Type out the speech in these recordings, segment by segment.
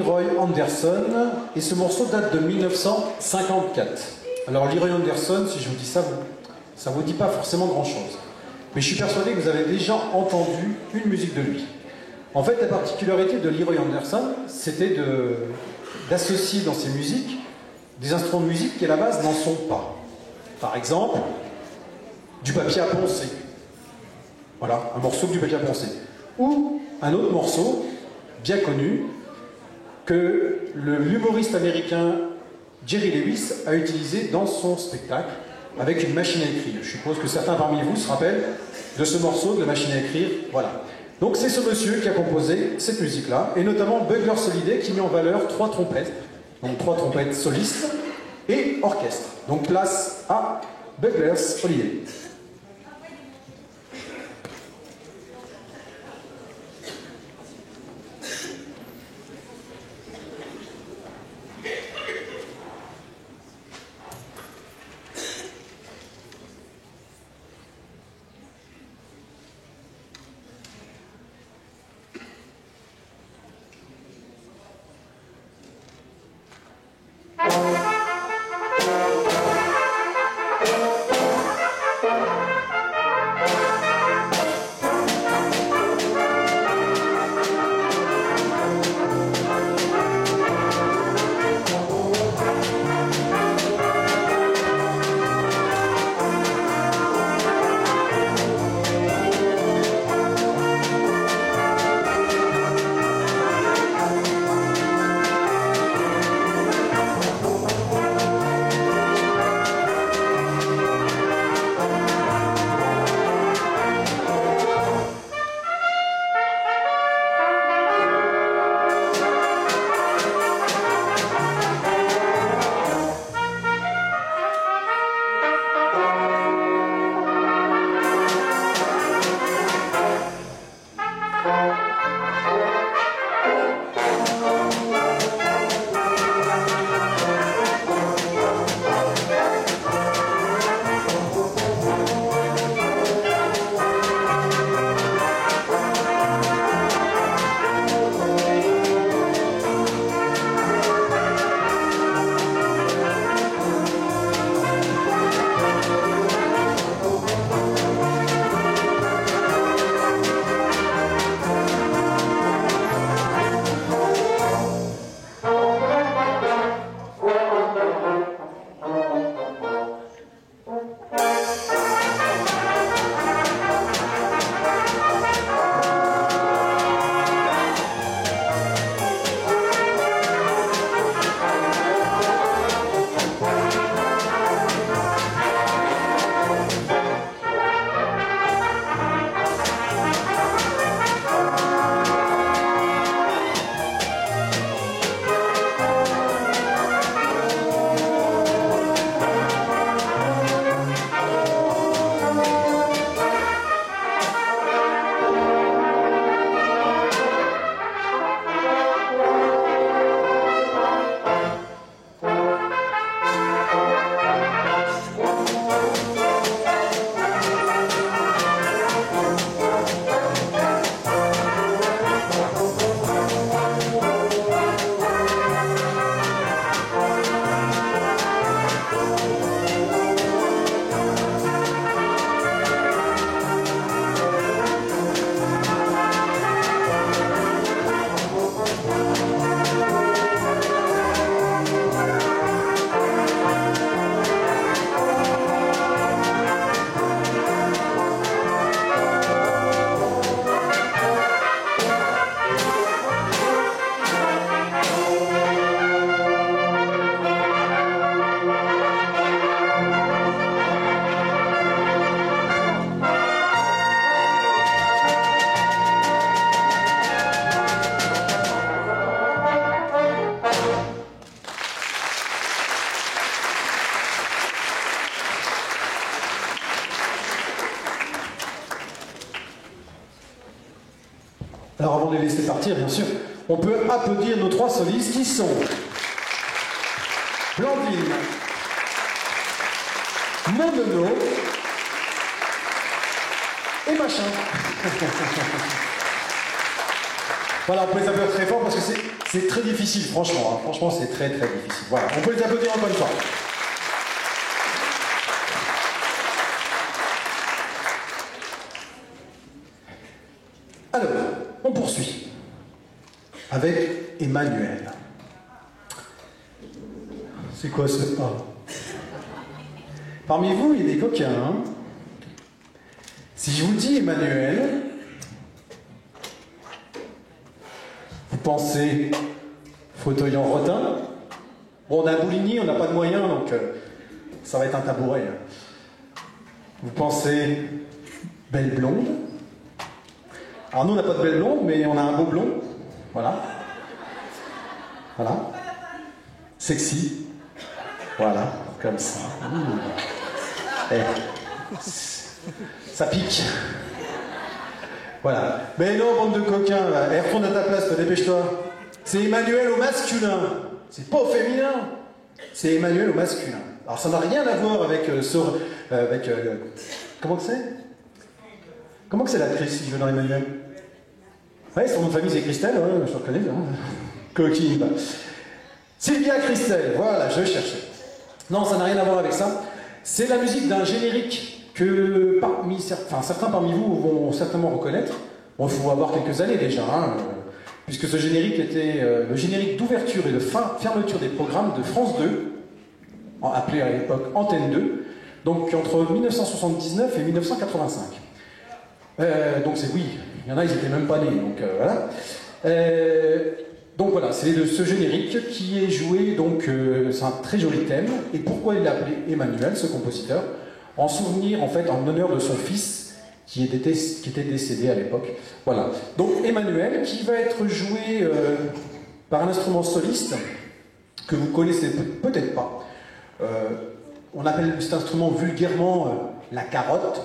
Leroy Anderson, et ce morceau date de 1954. Alors Leroy Anderson, si je vous dis ça, ça ne vous dit pas forcément grand-chose. Mais je suis persuadé que vous avez déjà entendu une musique de lui. En fait, la particularité de Leroy Anderson, c'était d'associer dans ses musiques des instruments de musique qui, à la base, n'en sont pas. Par exemple, du papier à poncer. Voilà, un morceau du papier à poncer. Ou un autre morceau, bien connu, que l'humoriste américain Jerry Lewis a utilisé dans son spectacle avec une machine à écrire. Je suppose que certains parmi vous se rappellent de ce morceau de la machine à écrire. Voilà. Donc c'est ce monsieur qui a composé cette musique-là, et notamment Buggles Holiday qui met en valeur 3 trompettes, donc 3 trompettes solistes et orchestre. Donc place à Buggles Holiday. Alors avant de les laisser partir, bien sûr, on peut applaudir nos 3 solistes qui sont Blandine, Monono et Machin. Voilà, on peut les applaudir très fort parce que c'est très difficile, franchement. Hein. Franchement, c'est très très difficile. Voilà, on peut les applaudir encore une fois. Alors, on poursuit avec Emmanuel. C'est quoi ce pas? Parmi vous, il y a des coquins. Hein. Si je vous dis Emmanuel, vous pensez fauteuil en rotin? Bon, on a un Bouligny, on n'a pas de moyens, donc ça va être un tabouret. Vous pensez belle blonde? Alors nous, on n'a pas de belle blonde, mais on a un beau blond. Voilà. Voilà. Sexy. Voilà, comme ça. Ça pique. Voilà. Mais non, bande de coquins, là. Eh, retourne à ta place, dépêche-toi. C'est Emmanuel au masculin. C'est pas au féminin. C'est Emmanuel au masculin. Alors ça n'a rien à voir avec comment que c'est? Comment que c'est l'actrice, si je veux dans Emmanuel? Ouais, son nom de famille c'est Christelle, ouais, je reconnais. Hein. Coquille. Bah. Sylvia Christelle, voilà, je cherchais. Non, ça n'a rien à voir avec ça. C'est la musique d'un générique que certains parmi vous vont certainement reconnaître. Bon, il faut avoir quelques années déjà, hein, puisque ce générique était le générique d'ouverture et de fermeture des programmes de France 2, appelé à l'époque Antenne 2, donc entre 1979 et 1985. Donc c'est oui, il y en a, ils n'étaient même pas nés, donc voilà. Donc voilà, c'est de ce générique qui est joué, donc c'est un très joli thème. Et pourquoi il l'a appelé Emmanuel, ce compositeur? En souvenir, en fait, en honneur de son fils qui était décédé à l'époque. Voilà. Donc Emmanuel, qui va être joué par un instrument soliste que vous connaissez peut-être pas. On appelle cet instrument vulgairement la carotte.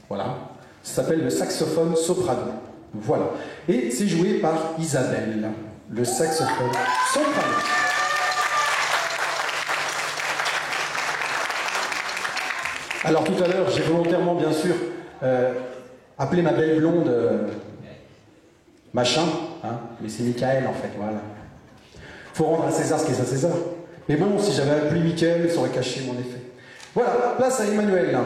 Voilà. Ça s'appelle le saxophone soprano. Voilà. Et c'est joué par Isabelle, le saxophone soprano. Alors tout à l'heure, j'ai volontairement, bien sûr, appelé ma belle blonde machin, hein, mais c'est Michael en fait, voilà. Faut rendre à César ce qui est à César. Mais bon, si j'avais appelé Michael, ça aurait caché mon effet. Voilà, place à Emmanuel là.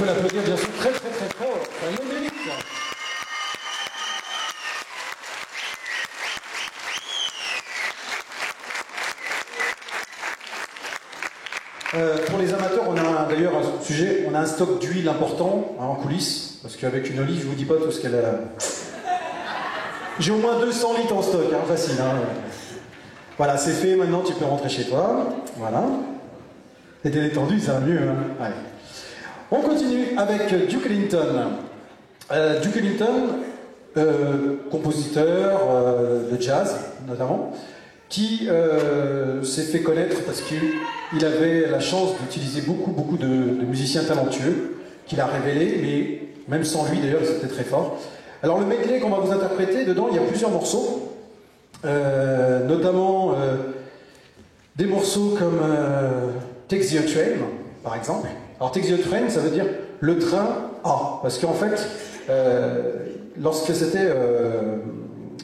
l'applaudir bien sûr très très très fort. Ça le mérite. Pour les amateurs, on a d'ailleurs un sujet, on a un stock d'huile important en coulisses, parce qu'avec une olive, je vous dis pas tout ce qu'elle a. J'ai au moins 200 litres en stock, hein, facile. Hein. Voilà, c'est fait, maintenant tu peux rentrer chez toi. Voilà. T'étais détendu, ça va mieux. Hein. Allez. On continue avec Duke Ellington. Duke Ellington, compositeur de jazz notamment, qui s'est fait connaître parce qu'il avait la chance d'utiliser beaucoup de musiciens talentueux qu'il a révélés, mais même sans lui d'ailleurs, c'était très fort. Alors le medley qu'on va vous interpréter, dedans il y a plusieurs morceaux, notamment des morceaux comme Take the Train, par exemple. Alors Take the Train, ça veut dire le train A, parce qu'en fait, lorsque c'était,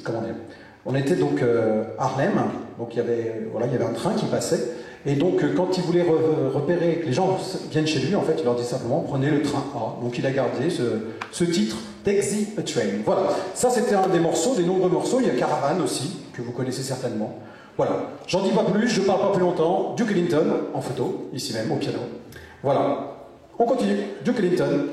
comment dire, on était donc à Harlem, donc il y avait un train qui passait, et donc quand il voulait repérer que les gens viennent chez lui, en fait, il leur dit simplement prenez le train A. Donc il a gardé ce titre, Take the Train. Voilà, ça c'était un des morceaux, des nombreux morceaux. Il y a Caravan aussi, que vous connaissez certainement. Voilà, j'en dis pas plus, je parle pas plus longtemps. Duke Ellington en photo, ici même au piano. Voilà, on continue. Duke Ellington.